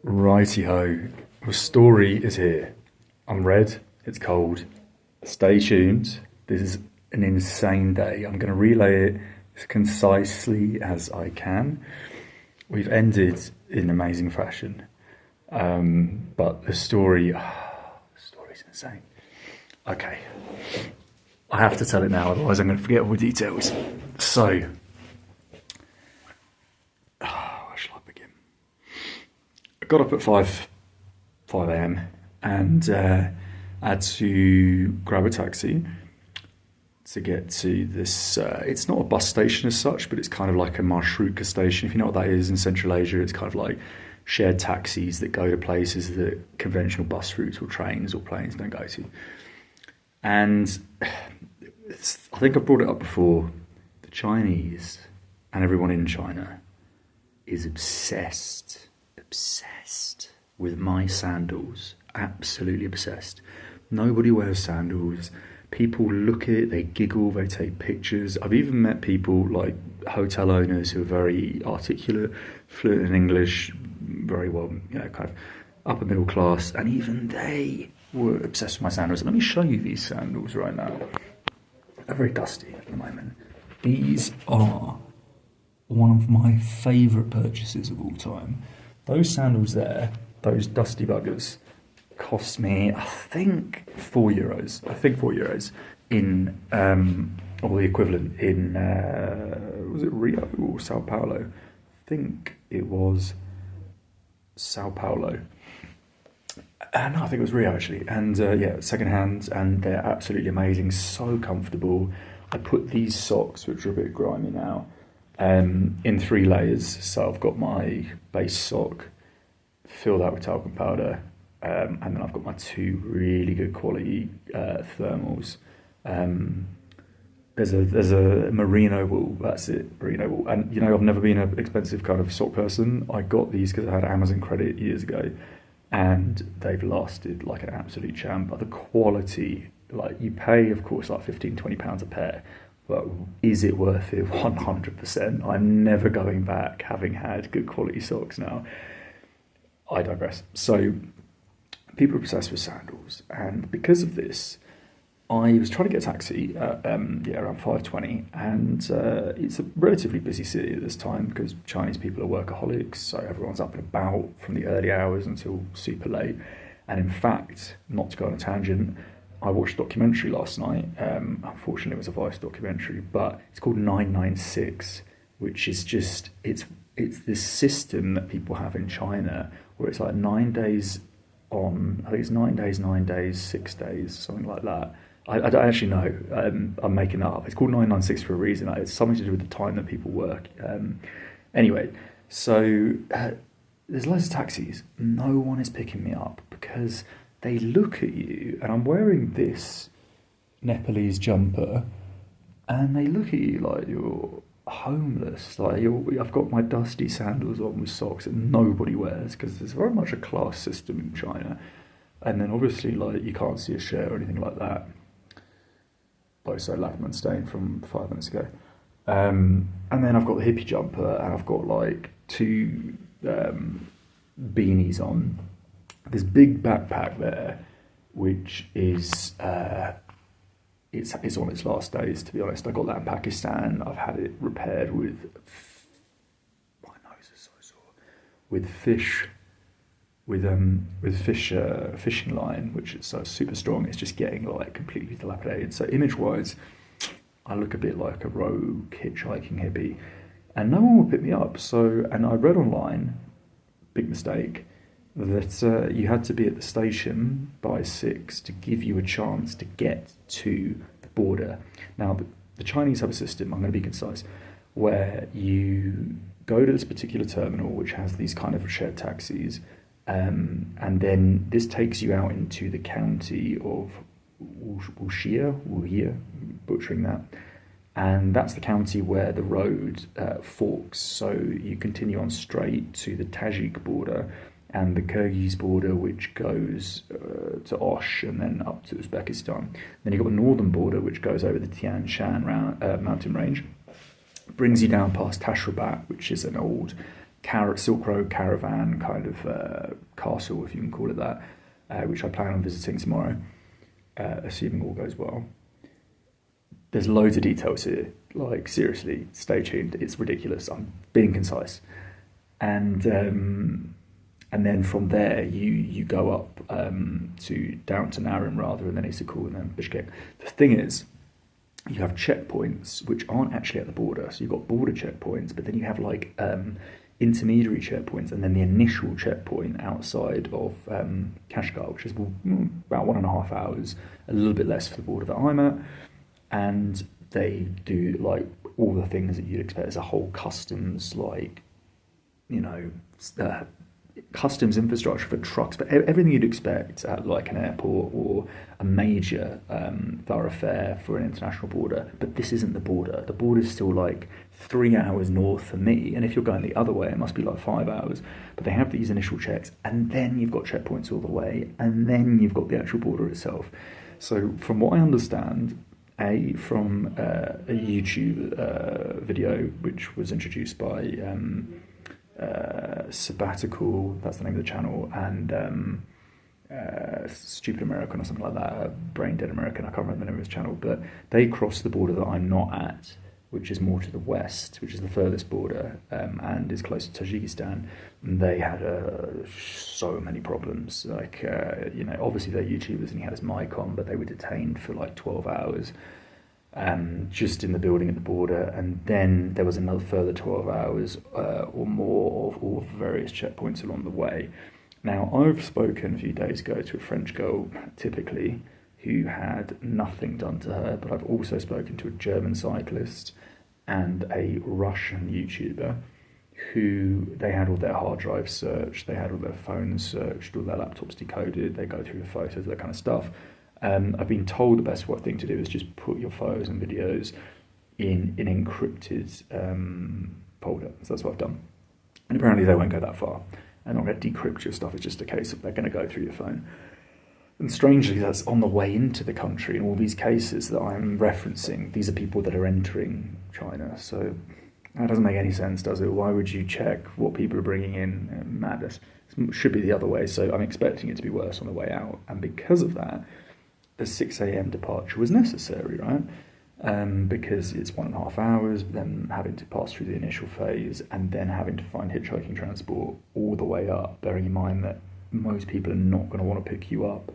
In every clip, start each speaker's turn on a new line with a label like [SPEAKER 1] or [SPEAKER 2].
[SPEAKER 1] Righty-ho, the story is here. I'm red, it's cold. Stay tuned. This is an insane day. I'm going to relay it as concisely as I can. We've ended in amazing fashion. But the story's insane. Okay. I have to tell it now, otherwise I'm going to forget all the details. So, where shall I begin? I got up at 5 a.m. and had to grab a taxi to get to this. It's not a bus station as such, but it's kind of like a marshrutka station. If you know what that is in Central Asia, it's kind of like shared taxis that go to places that conventional bus routes or trains or planes don't go to. And I think I've brought it up before. The Chinese and everyone in China is obsessed with my sandals. Absolutely obsessed. Nobody wears sandals. People look at it, they giggle, they take pictures. I've even met people like hotel owners who are very articulate, fluent in English, very well, kind of upper middle class, and even they were obsessed with my sandals. Let me show you these sandals right now. They're very dusty at the moment. These are one of my favourite purchases of all time. Those sandals there, those dusty buggers, cost me, I think, €4. I think €4 in, or the equivalent in, was it Rio or Sao Paulo? I think it was Sao Paulo. No, I think it was Rio actually. And yeah, second hand, and they're absolutely amazing, so comfortable. I put these socks, which are a bit grimy now, in 3 layers. So I've got my base sock, fill that with talcum powder, and then I've got my 2 really good quality thermals. There's a merino wool, that's it, merino wool. And I've never been an expensive kind of sock person. I got these because I had Amazon credit years ago, and they've lasted like an absolute champ. But the quality, like, you pay, of course, like £15-20 a pair, but is it worth it? 100%. I'm never going back, having had good quality socks now. I digress. So people are obsessed with sandals, and because of this, I was trying to get a taxi at around 5:20, and it's a relatively busy city at this time because Chinese people are workaholics, so everyone's up and about from the early hours until super late. And in fact, not to go on a tangent, I watched a documentary last night. Unfortunately, it was a Vice documentary, but it's called 996, which is just it's this system that people have in China where it's like 9 days on. I think it's 9 days, 9 days, 6 days, something like that. I don't actually know. I'm making that up. It's called 996 for a reason. It's something to do with the time that people work. Anyway, so there's loads of taxis. No one is picking me up because they look at you, and I'm wearing this Nepalese jumper, and they look at you like you're homeless. Like I've got my dusty sandals on with socks that nobody wears because there's very much a class system in China. And then obviously, like, you can't see a shirt or anything like that. Like, so Lachman stain from 5 minutes ago. And then I've got the hippie jumper, and I've got like 2 beanies on. This big backpack there, which is it's on its last days, to be honest. I got that in Pakistan. I've had it repaired with, my nose is so sore, with fish. With fishing line, which is so super strong, it's just getting like completely dilapidated. So image-wise, I look a bit like a rogue hitchhiking hippie, and no one will pick me up. So, and I read online, big mistake, that you had to be at the station by 6 to give you a chance to get to the border. Now, the Chinese have a system, I'm going to be concise, where you go to this particular terminal, which has these kind of shared taxis, and then this takes you out into the county of Wuxia, butchering that, and that's the county where the road forks. So you continue on straight to the Tajik border and the Kyrgyz border, which goes to Osh and then up to Uzbekistan. Then you've got the northern border, which goes over the Tian Shan mountain range, brings you down past Tashrabat, which is an old Silk Road caravan kind of castle, if you can call it that, which I plan on visiting tomorrow, assuming all goes well. There's loads of details here. Like, seriously, stay tuned. It's ridiculous. I'm being concise. And then from there, you go up down to Naryn rather, and then Issyk and then Bishkek. The thing is, you have checkpoints which aren't actually at the border. So you've got border checkpoints, but then you have like intermediary checkpoints, and then the initial checkpoint outside of Kashgar, which is about 1.5 hours, a little bit less for the border that I'm at. And they do like all the things that you'd expect. There's a whole customs, like, you know, customs infrastructure for trucks, but everything you'd expect at like an airport or a major thoroughfare for an international border. But this isn't the border. The border is still like 3 hours north for me, and if you're going the other way, it must be like 5 hours. But they have these initial checks, and then you've got checkpoints all the way, and then you've got the actual border itself. So from what I understand, from a YouTube video which was introduced by Sabbatical, that's the name of the channel, and Stupid American or something like that, Brain Dead American, I can't remember the name of his channel, but they crossed the border that I'm not at, which is more to the west, which is the furthest border, and is close to Tajikistan. And they had so many problems. Like, you know, obviously they're YouTubers, and he had his mic on, but they were detained for like 12 hours. Just in the building at the border, and then there was another further 12 hours or more of all the various checkpoints along the way. Now, I've spoken a few days ago to a French girl, typically, who had nothing done to her, but I've also spoken to a German cyclist and a Russian YouTuber who they had all their hard drives searched, they had all their phones searched, all their laptops decoded, they go through the photos, that kind of stuff. I've been told the best thing to do is just put your photos and videos in an encrypted folder. So that's what I've done. And apparently they won't go that far. And not going to decrypt your stuff. It's just a case of they're going to go through your phone. And strangely, that's on the way into the country. In all these cases that I'm referencing, these are people that are entering China. So that doesn't make any sense, does it? Why would you check what people are bringing in? Madness. It should be the other way. So I'm expecting it to be worse on the way out. And because of that, the 6 a.m. departure was necessary, right? Because it's 1.5 hours, then having to pass through the initial phase, and then having to find hitchhiking transport all the way up, bearing in mind that most people are not going to want to pick you up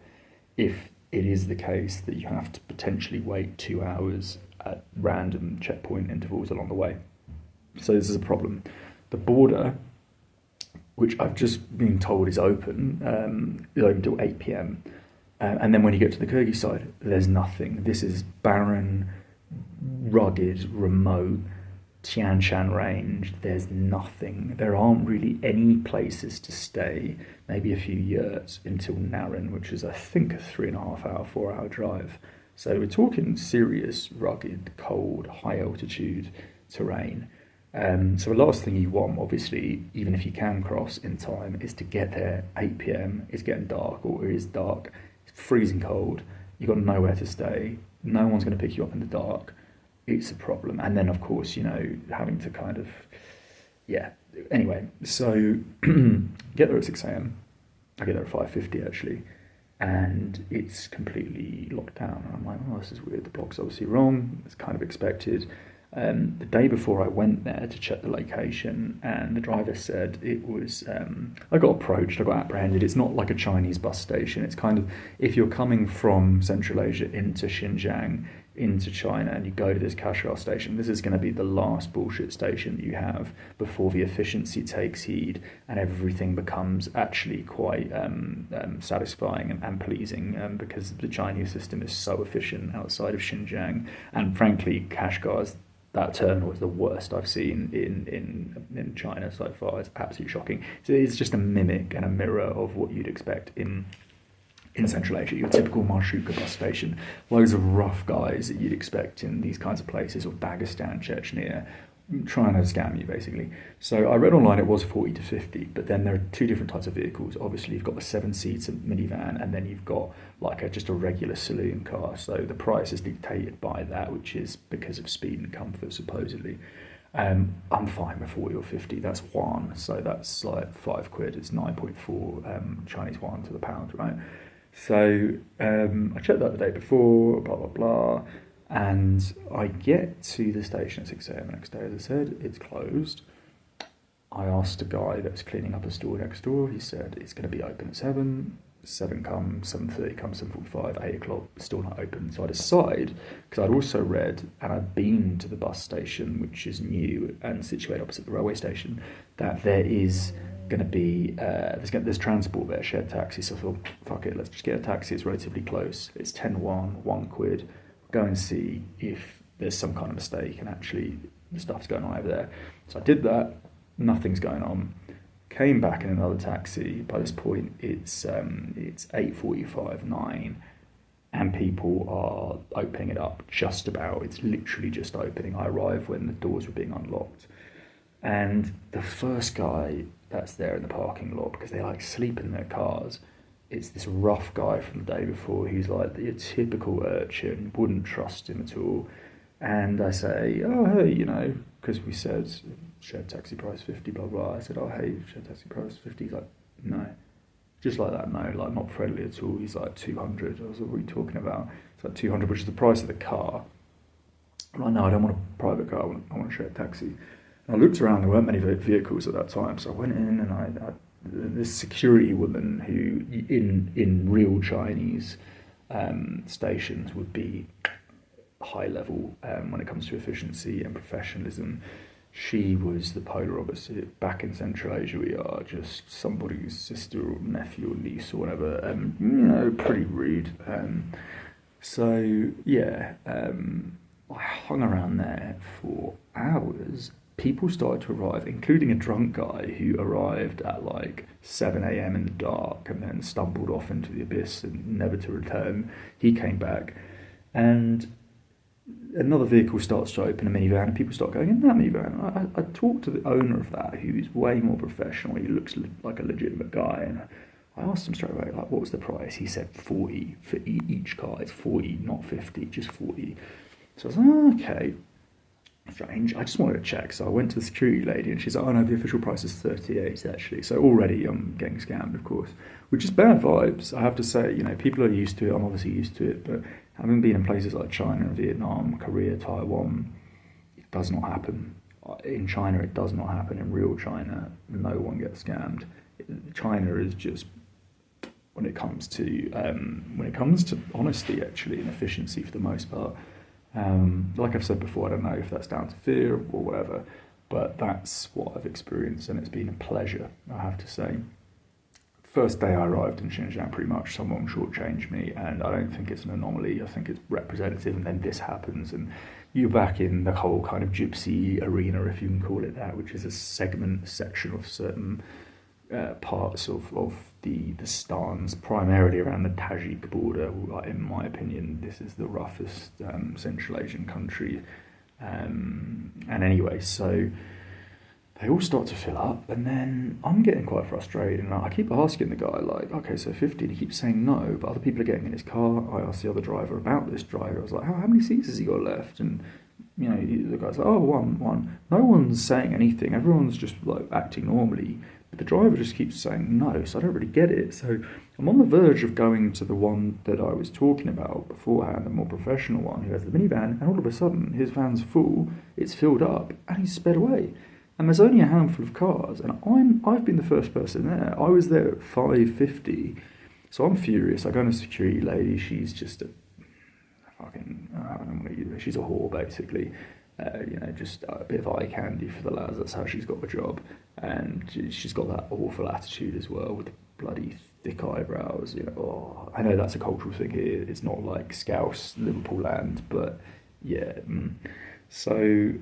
[SPEAKER 1] if it is the case that you have to potentially wait 2 hours at random checkpoint intervals along the way. So this is a problem. The border, which I've just been told is open until 8 p.m, and then when you get to the Kyrgyz side, there's nothing. This is barren, rugged, remote, Tian Shan range. There's nothing. There aren't really any places to stay, maybe a few yurts until Naryn, which is, I think, a 3.5 hour, 4 hour drive. So we're talking serious, rugged, cold, high altitude terrain. So the last thing you want, obviously, even if you can cross in time, is to get there 8 p.m. It's getting dark, or it is dark. Freezing cold, you've got nowhere to stay, no one's going to pick you up in the dark. It's a problem. And then, of course, you know, having to kind of, anyway, so get there at 6 a.m. I get there at 5:50 actually, and it's completely locked down. And I'm like, oh, this is weird, the block's obviously wrong, it's kind of expected. The day before I went there to check the location, and the driver said it was, I got approached, I got apprehended. It's not like a Chinese bus station. It's kind of, if you're coming from Central Asia into Xinjiang, into China, and you go to this Kashgar station, this is going to be the last bullshit station that you have before the efficiency takes heed and everything becomes actually quite satisfying and pleasing, because the Chinese system is so efficient outside of Xinjiang. And frankly, Kashgar's, that terminal is the worst I've seen in China so far. It's absolutely shocking. So it's just a mimic and a mirror of what you'd expect in Central Asia, your typical marshrutka bus station. Loads of rough guys that you'd expect in these kinds of places, or Dagestan, Chechnya, trying to scam you, basically. So I read online it was 40 to 50, but then there are two different types of vehicles. Obviously, you've got the 7-seater minivan, and then you've got like just a regular saloon car. So the price is dictated by that, which is because of speed and comfort, supposedly. I'm fine with 40 or 50. That's one, so that's like £5. It's 9.4 Chinese yuan to the pound, right? So I checked that the day before, blah blah blah, and I get to the station at 6 a.m. the next day. As I said, it's closed. I asked a guy that was cleaning up a store next door. He said it's going to be open at 7. 7 comes, 7:30 comes, 7:45, 8 o'clock, still not open. So I decide, because I'd also read and I'd been to the bus station, which is new and situated opposite the railway station, that there is going to be, there's transport there, shared taxi. So I thought, fuck it, let's just get a taxi. It's relatively close. It's 10 won, £1. Go and see if there's some kind of mistake and actually the stuff's going on over there. So I did that. Nothing's going on. Came back in another taxi. By this point, it's 8:45, 9, and people are opening it up just about. It's literally just opening. I arrived when the doors were being unlocked, and the first guy that's there in the parking lot, because they like sleep in their cars, it's this rough guy from the day before. He's like the typical urchin, wouldn't trust him at all. And I say, oh hey, because we said shared taxi price 50, blah blah. I said, oh hey, shared taxi price 50. He's like, no, just like that, no, like not friendly at all. He's like 200. I was like, what are you talking about? It's like 200, which is the price of the car. I'm like, no, I don't want a private car. I want a shared taxi. And I looked around. There weren't many vehicles at that time, so I went in and I this security woman who in real Chinese stations would be high level when it comes to efficiency and professionalism. She was the polar opposite. Back in Central Asia, we are just somebody's sister or nephew or niece or whatever. Pretty rude. I hung around there for hours. People started to arrive, including a drunk guy who arrived at like 7 a.m. in the dark and then stumbled off into the abyss and never to return. He came back, and another vehicle starts to open, a minivan, and people start going in that minivan. I talked to the owner of that, who's way more professional. He looks like a legitimate guy, and I asked him straight away, like, what was the price? He said 40 for each car. It's 40, not 50, just 40. So I was like, oh, okay, strange. I just wanted to check, so I went to the security lady, and she's like, oh no, the official price is 38 actually. So already I'm getting scammed, of course, which is bad vibes. I have to say, people are used to it. I'm obviously used to it, but having been in places like China, Vietnam, Korea, Taiwan, it does not happen. In China, it does not happen. In real China, no one gets scammed. China is just, when it comes to honesty, actually, and efficiency for the most part. Like I've said before, I don't know if that's down to fear or whatever, but that's what I've experienced, and it's been a pleasure, I have to say. First day I arrived in Xinjiang, pretty much someone shortchanged me, and I don't think it's an anomaly. I think it's representative, and then this happens, and you're back in the whole kind of gypsy arena, if you can call it that, which is a section of certain parts of the stans, primarily around the Tajik border. In my opinion, this is the roughest Central Asian country. And anyway, so they all start to fill up, and then I'm getting quite frustrated, and I keep asking the guy, like, okay, so 50, and he keeps saying no, but other people are getting in his car. I asked the other driver about this driver. I was like, how many seats has he got left? And the guy's like, oh, one. No one's saying anything. Everyone's just like acting normally. But the driver just keeps saying no, so I don't really get it. So I'm on the verge of going to the one that I was talking about beforehand, the more professional one, who has the minivan, and all of a sudden his van's full, it's filled up, and he's sped away. And there's only a handful of cars, and I've been the first person there. I was there at 5:50, so I'm furious. I go to the security lady. She's just a fucking, I don't know what you do. She's a whore, basically. Just a bit of eye candy for the lads. That's how she's got the job. And she's got that awful attitude as well, with the bloody thick eyebrows. I know that's a cultural thing here. It's not like Scouse, Liverpool land, but yeah. So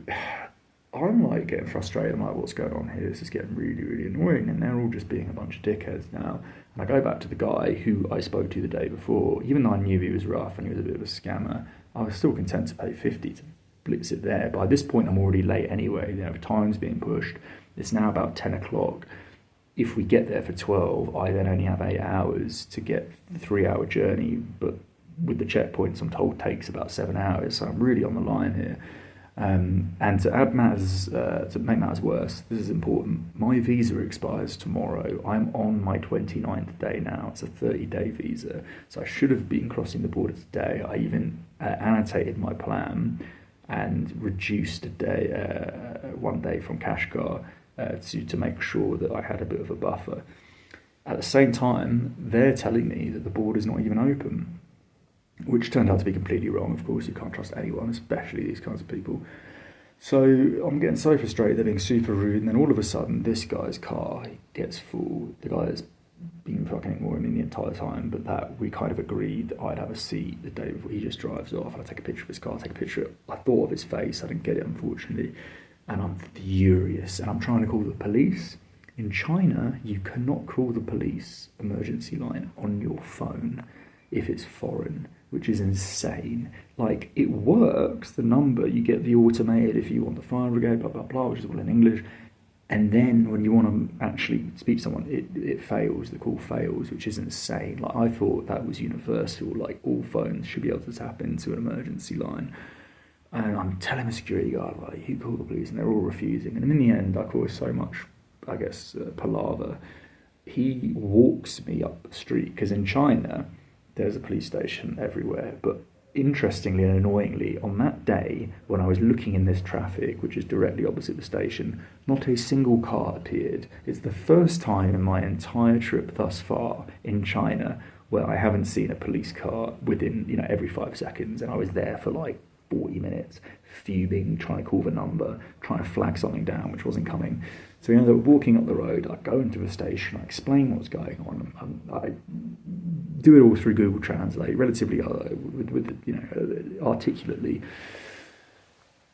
[SPEAKER 1] I'm like getting frustrated. I'm like, what's going on here? This is getting really, really annoying. And they're all just being a bunch of dickheads now. And I go back to the guy who I spoke to the day before. Even though I knew he was rough and he was a bit of a scammer, I was still content to pay 50 to blitz it there. By this point, I'm already late anyway. The time's being pushed. It's now about 10 o'clock. If we get there for 12, I then only have 8 hours to get the 3-hour journey. But with the checkpoints, I'm told takes about 7 hours. So I'm really on the line here. And to make matters worse, this is important. My visa expires tomorrow. I'm on my 29th day now. It's a 30-day visa, so I should have been crossing the border today. I even annotated my plan and reduced a day, 1 day from Kashgar to make sure that I had a bit of a buffer. At the same time, they're telling me that the border's not even open, which turned out to be completely wrong. Of course, you can't trust anyone, especially these kinds of people. So I'm getting so frustrated, they're being super rude, and then all of a sudden, this guy's car gets full. The guy that's been fucking ignoring me the entire time, but that we kind of agreed that I'd have a seat the day before he just drives off, and I take a picture of his car, take a picture. I thought of his face, I didn't get it, unfortunately, and I'm furious, and I'm trying to call the police. In China, you cannot call the police emergency line on your phone if it's foreign, which is insane. Like, it works, the number, you get the automated if you want the fire brigade, blah, blah, blah, which is all in English. And then when you want to actually speak to someone, it fails, the call fails, which is insane. Like, I thought that was universal, like all phones should be able to tap into an emergency line. And I'm telling the security guard, like, you call the police, and they're all refusing. And in the end, I caused so much, I guess, palaver. He walks me up the street, because in China, there's a police station everywhere. But interestingly and annoyingly, on that day, when I was looking in this traffic, which is directly opposite the station, not a single car appeared. It's the first time in my entire trip thus far in China where I haven't seen a police car within, every 5 seconds. And I was there for like 40 minutes, fuming, trying to call the number, trying to flag something down, which wasn't coming. So, they're walking up the road, I go into the station, I explain what's going on, I do it all through Google Translate, relatively, articulately.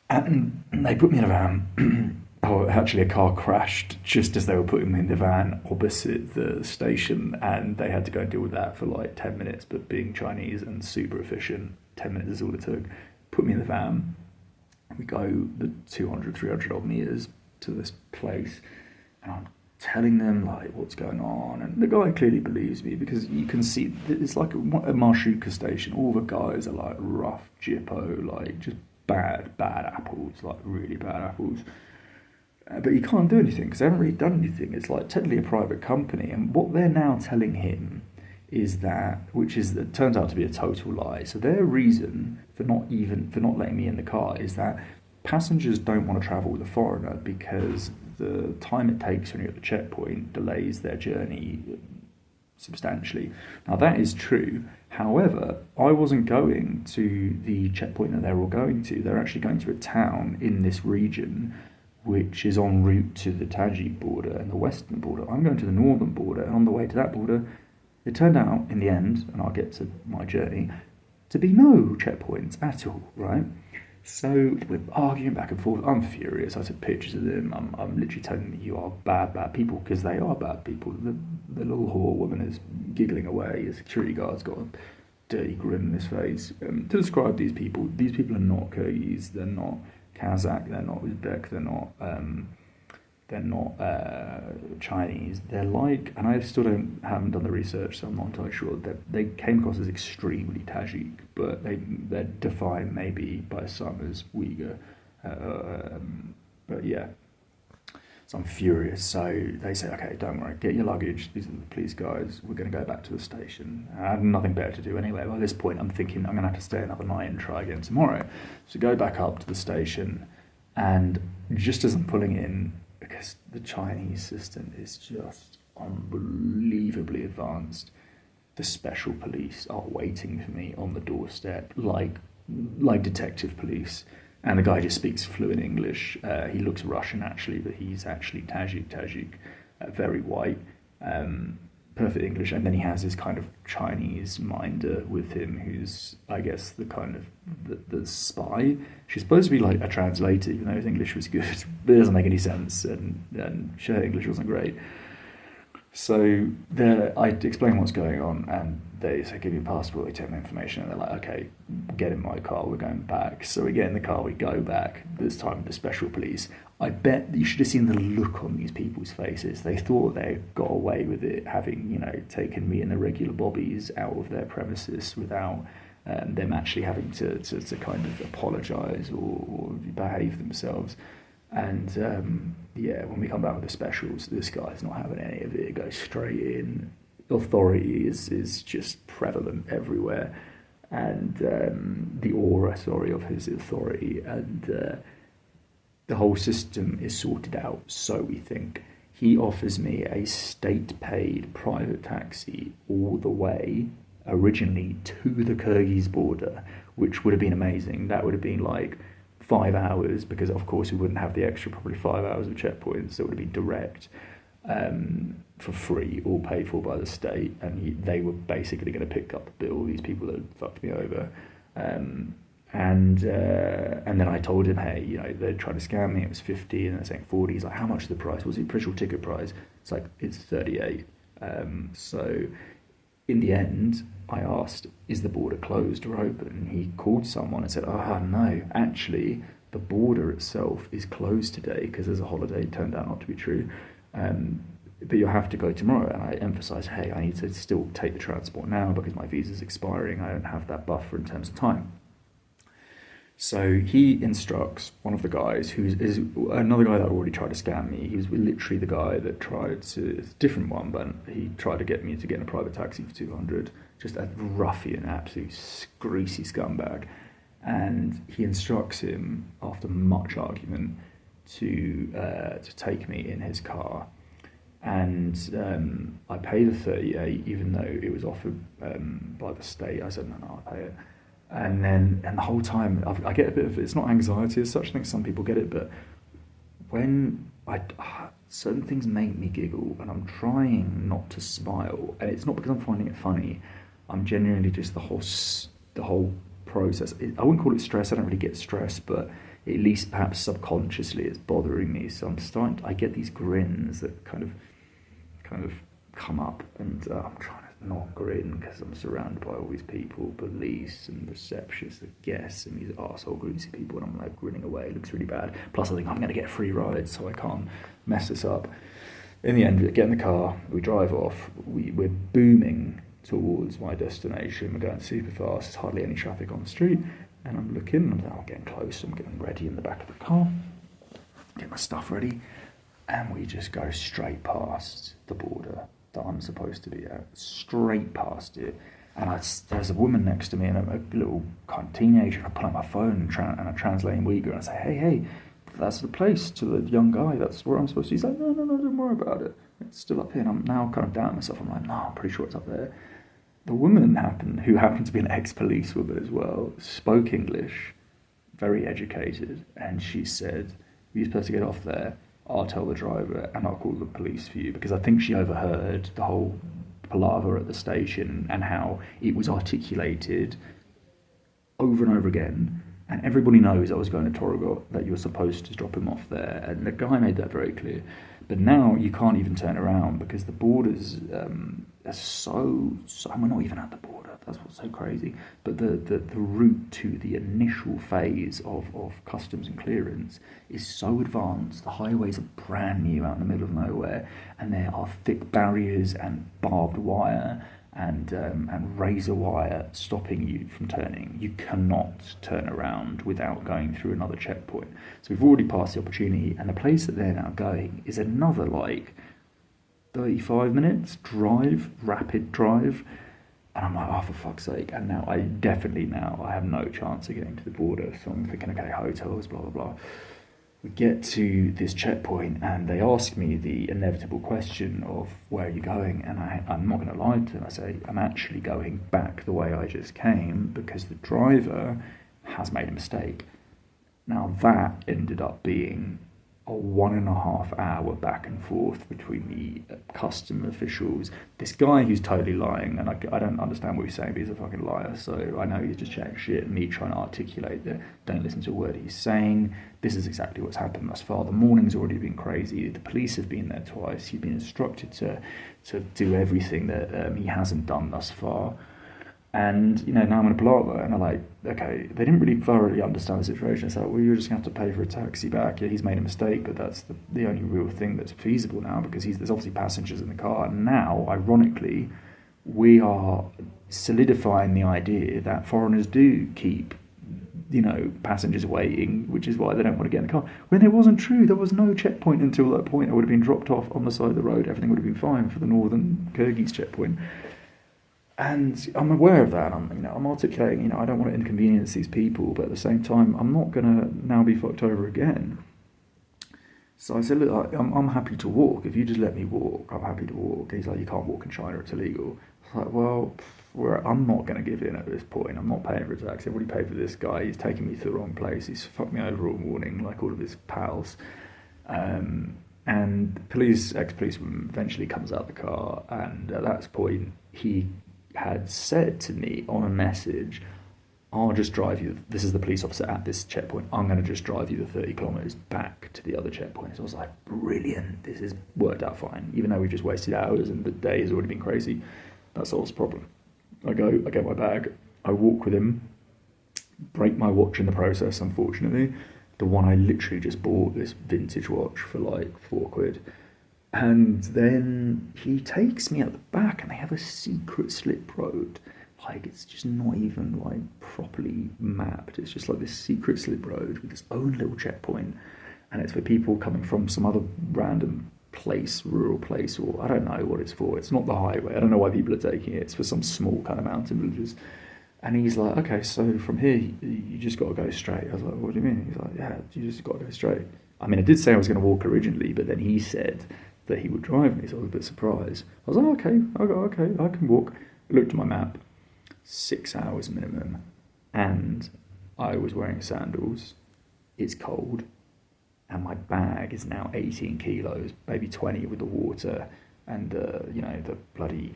[SPEAKER 1] And they put me in a van. Actually, a car crashed just as they were putting me in the van opposite the station, and they had to go and deal with that for like 10 minutes, but being Chinese and super efficient, 10 minutes is all it took. Put me in the van, we go the 200, 300 odd meters to this place, and I'm telling them like what's going on, and the guy clearly believes me, because you can see it's like a Marshuka station. All the guys are like rough jippo, like just bad apples, like really bad apples. But you can't do anything because they haven't really done anything. It's like technically a private company, and what they're now telling him is that, it turns out to be a total lie. So their reason for not letting me in the car is that passengers don't want to travel with a foreigner because the time it takes when you're at the checkpoint delays their journey substantially. Now, that is true. However, I wasn't going to the checkpoint that they're all going to. They're actually going to a town in this region which is en route to the Tajik border and the western border. I'm going to the northern border, and on the way to that border, it turned out, in the end, and I'll get to my journey, to be no checkpoints at all, right? So we're arguing back and forth. I'm furious. I took pictures of them. I'm literally telling them, you are bad people, because they are bad people. The little whore woman is giggling away. The security guard's got a dirty grin on his face. To describe these people are not Kyrgyz. They're not Kazakh. They're not Uzbek. They're not Chinese. They're like, and I still haven't done the research, so I'm not entirely sure. They came across as extremely Tajik, but they're defined maybe by some as Uyghur. But yeah, so I'm furious. So they say, okay, don't worry, get your luggage. These are the police guys. We're going to go back to the station. I had nothing better to do anyway. By this point, I'm thinking I'm going to have to stay another night and try again tomorrow. So go back up to the station, and just as I'm pulling in, because the Chinese system is just unbelievably advanced, the special police are waiting for me on the doorstep, like detective police. And the guy just speaks fluent English. He looks Russian, actually, but he's actually Tajik, very white, perfect English. And then he has this kind of Chinese minder with him, who's, I guess, the kind of the spy. She's supposed to be like a translator, even though his English was good. But it doesn't make any sense, and her English wasn't great. So I explain what's going on, and they say, give me a passport, they take my information, and they're like, okay, get in my car, we're going back. So we get in the car, we go back, this time with the special police. I bet you should have seen the look on these people's faces. They thought they got away with it, having, taken me and the regular bobbies out of their premises without them actually having to kind of apologise or behave themselves. And when we come back with the specials, this guy's not having any of it. It goes straight in. Authority is just prevalent everywhere, and the aura, of his authority, and the whole system is sorted out, so we think. He offers me a state-paid private taxi all the way, originally, to the Kyrgyz border, which would have been amazing. That would have been like 5 hours, because of course we wouldn't have the extra probably 5 hours of checkpoints, so it would have been direct, for free, all paid for by the state, and they were basically going to pick up the bill, these people that had fucked me over. And then I told him, hey, they're trying to scam me. It was 50, and they're saying 40. He's like, how much is the price? What's the official ticket price? It's like, it's 38. So in the end, I asked, is the border closed or open? He called someone and said, no, actually, the border itself is closed today because there's a holiday. It turned out not to be true. But you'll have to go tomorrow. And I emphasised, hey, I need to still take the transport now because my visa's expiring. I don't have that buffer in terms of time. So he instructs one of the guys, who is another guy that already tried to scam me. He was literally the guy that tried to, it's a different one, but he tried to get me to get in a private taxi for 200, just a ruffian, absolute greasy scumbag. And he instructs him, after much argument, to take me in his car. And I paid the 38, even though it was offered by the state. I said, no, I'll pay it. And the whole time, I get a bit of, it's not anxiety as such, I think some people get it, but when certain things make me giggle, and I'm trying not to smile, and it's not because I'm finding it funny, I'm genuinely just the whole process. I wouldn't call it stress, I don't really get stressed, but at least perhaps subconsciously it's bothering me, so I get these grins that kind of come up, and I'm trying to not grin because I'm surrounded by all these people, police and receptionists and guests and these arsehole greasy people, and I'm like grinning away. It looks really bad. Plus I think I'm going to get a free ride, so I can't mess this up. In the end, we get in the car, we drive off, we're booming towards my destination, we're going super fast, there's hardly any traffic on the street, and I'm looking, and I'm getting close, I'm getting ready in the back of the car, get my stuff ready, and we just go straight past the border that I'm supposed to be at, straight past it. And there's a woman next to me, and a little kind of teenager, and I pull out my phone and I translate in Uyghur, and I say, hey, that's the place, to the young guy, that's where I'm supposed to be. He's like, no, don't worry about it. It's still up here. And I'm now kind of doubting myself. I'm like, no, I'm pretty sure it's up there. The woman who happened to be an ex-police woman as well, spoke English, very educated, and she said, you're supposed to get off there. I'll tell the driver and I'll call the police for you, because I think she overheard the whole palaver at the station and how it was articulated over and over again, and everybody knows I was going to Torogor, that you were supposed to drop him off there, and the guy made that very clear. But now you can't even turn around because the borders are so we're not even at the border. That's what's so crazy. But the route to the initial phase of customs and clearance is so advanced. The highways are brand new out in the middle of nowhere, and there are thick barriers and barbed wire and razor wire stopping you from turning. You cannot turn around without going through another checkpoint. So we've already passed the opportunity, and the place that they're now going is another 35 minutes drive, rapid drive. And I'm like, oh, for fuck's sake. And now I have no chance of getting to the border. So I'm thinking, okay, hotels, blah, blah, blah. We get to this checkpoint, and they ask me the inevitable question of, where are you going? And I'm not going to lie to them. I say, I'm actually going back the way I just came because the driver has made a mistake. Now that ended up being a 1.5 hour back and forth between the custom officials, this guy who's totally lying, and I don't understand what he's saying, but he's a fucking liar, so I know he's just chatting shit, and me trying to articulate that, don't listen to a word he's saying, this is exactly what's happened thus far. The morning's already been crazy, the police have been there twice, he's been instructed to do everything that he hasn't done thus far. And, now I'm in a palaver, and I'm like, okay, they didn't really thoroughly understand the situation. So, well, you're just going to have to pay for a taxi back. Yeah, he's made a mistake, but that's the only real thing that's feasible now, because there's obviously passengers in the car. And now, ironically, we are solidifying the idea that foreigners do keep, passengers waiting, which is why they don't want to get in the car. When it wasn't true, there was no checkpoint until that point. I would have been dropped off on the side of the road. Everything would have been fine for the northern Kyrgyz checkpoint. And I'm aware of that. I'm articulating, I don't want to inconvenience these people, but at the same time, I'm not going to now be fucked over again. So I said, look, I'm happy to walk. If you just let me walk, I'm happy to walk. He's like, you can't walk in China, it's illegal. I was like, well, I'm not going to give in at this point. I'm not paying for a taxi. I've already paid for this guy. He's taking me to the wrong place. He's fucked me over all morning, like all of his pals. And ex-policeman eventually comes out of the car, and at that point, he had said to me on a message, I'll just drive you, this is the police officer at this checkpoint, I'm going to just drive you the 30 kilometres back to the other checkpoint. So I was like, brilliant, this has worked out fine. Even though we've just wasted hours and the day has already been crazy, that solves the problem. I get my bag, I walk with him, break my watch in the process, unfortunately. The one I literally just bought, this vintage watch for like £4. And then he takes me at the back, and they have a secret slip road. Like, it's just not even like properly mapped. It's just like this secret slip road with its own little checkpoint, and it's for people coming from some other random place, rural place, or I don't know what it's for. It's not the highway. I don't know why people are taking it. It's for some small kind of mountain villages. And he's like, okay, so from here you just got to go straight. I was like, what do you mean? He's like, yeah, you just got to go straight. I mean, I did say I was going to walk originally, but then he said that he would drive me, so I was a bit surprised. I was like, okay, I can walk. I looked at my map. 6 hours minimum, and I was wearing sandals. It's cold, and my bag is now 18 kilos, maybe 20 with the water and the bloody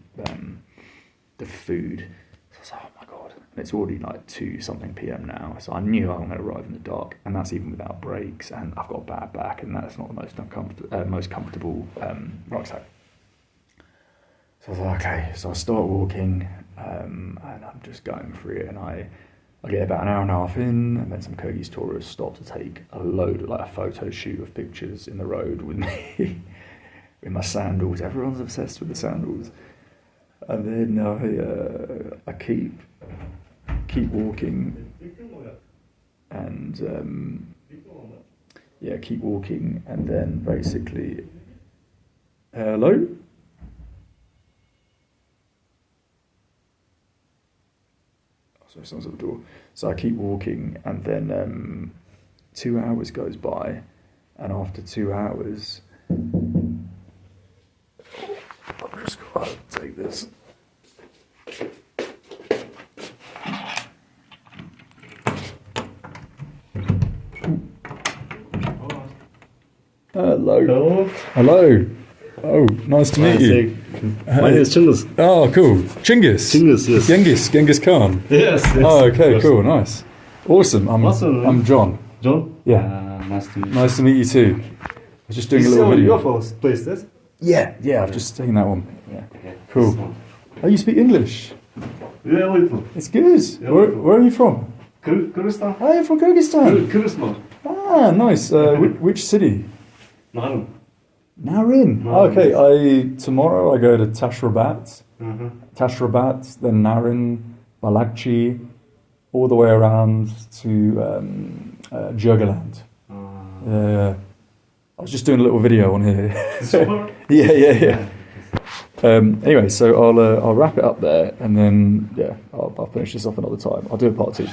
[SPEAKER 1] the food. So I was like, oh my god! And it's already like 2-something p.m. now, so I knew I'm going to arrive in the dark, and that's even without brakes. And I've got a bad back, and that's not the most comfortable rucksack. So I was like, okay, so I start walking, and I'm just going through it, and I get about an hour and a half in, and then some Kyrgyz tourists stop to take a photo shoot of pictures in the road with me, with my sandals. Everyone's obsessed with the sandals. And then I keep walking, and keep walking, and then basically, hello? So someone's at the door. So I keep walking, and then 2 hours goes by, and after 2 hours, I'm just going to take this. Hello. Hello. Oh, nice to meet you.
[SPEAKER 2] My name is Chinggis.
[SPEAKER 1] Oh, cool. Chinggis?
[SPEAKER 2] Yes.
[SPEAKER 1] Genghis Khan?
[SPEAKER 2] Yes.
[SPEAKER 1] Oh, okay, cool, nice. Awesome. I'm John.
[SPEAKER 2] John?
[SPEAKER 1] Yeah.
[SPEAKER 2] Nice to meet you.
[SPEAKER 1] Nice to meet you too. I was just doing a little video.
[SPEAKER 2] Your place, this?
[SPEAKER 1] Yeah, I've just taken that one. Yeah.
[SPEAKER 2] Okay.
[SPEAKER 1] Cool. Oh, you speak English?
[SPEAKER 2] Yeah, a little.
[SPEAKER 1] It's good.
[SPEAKER 2] Yeah,
[SPEAKER 1] where are you from?
[SPEAKER 2] Kyrgyzstan?
[SPEAKER 1] Oh, you're from Kyrgyzstan?
[SPEAKER 2] Kyrgyzstan.
[SPEAKER 1] Ah, nice. Which city?
[SPEAKER 2] Narin.
[SPEAKER 1] Narin. Okay, tomorrow I go to Tashrabat, Tashrabat, then Narin, Balakchi, all the way around to Jurgaland. Yeah. I was just doing a little video on here. Yeah. Anyway, so I'll wrap it up there, and then I'll finish this off another time. I'll do a part 2.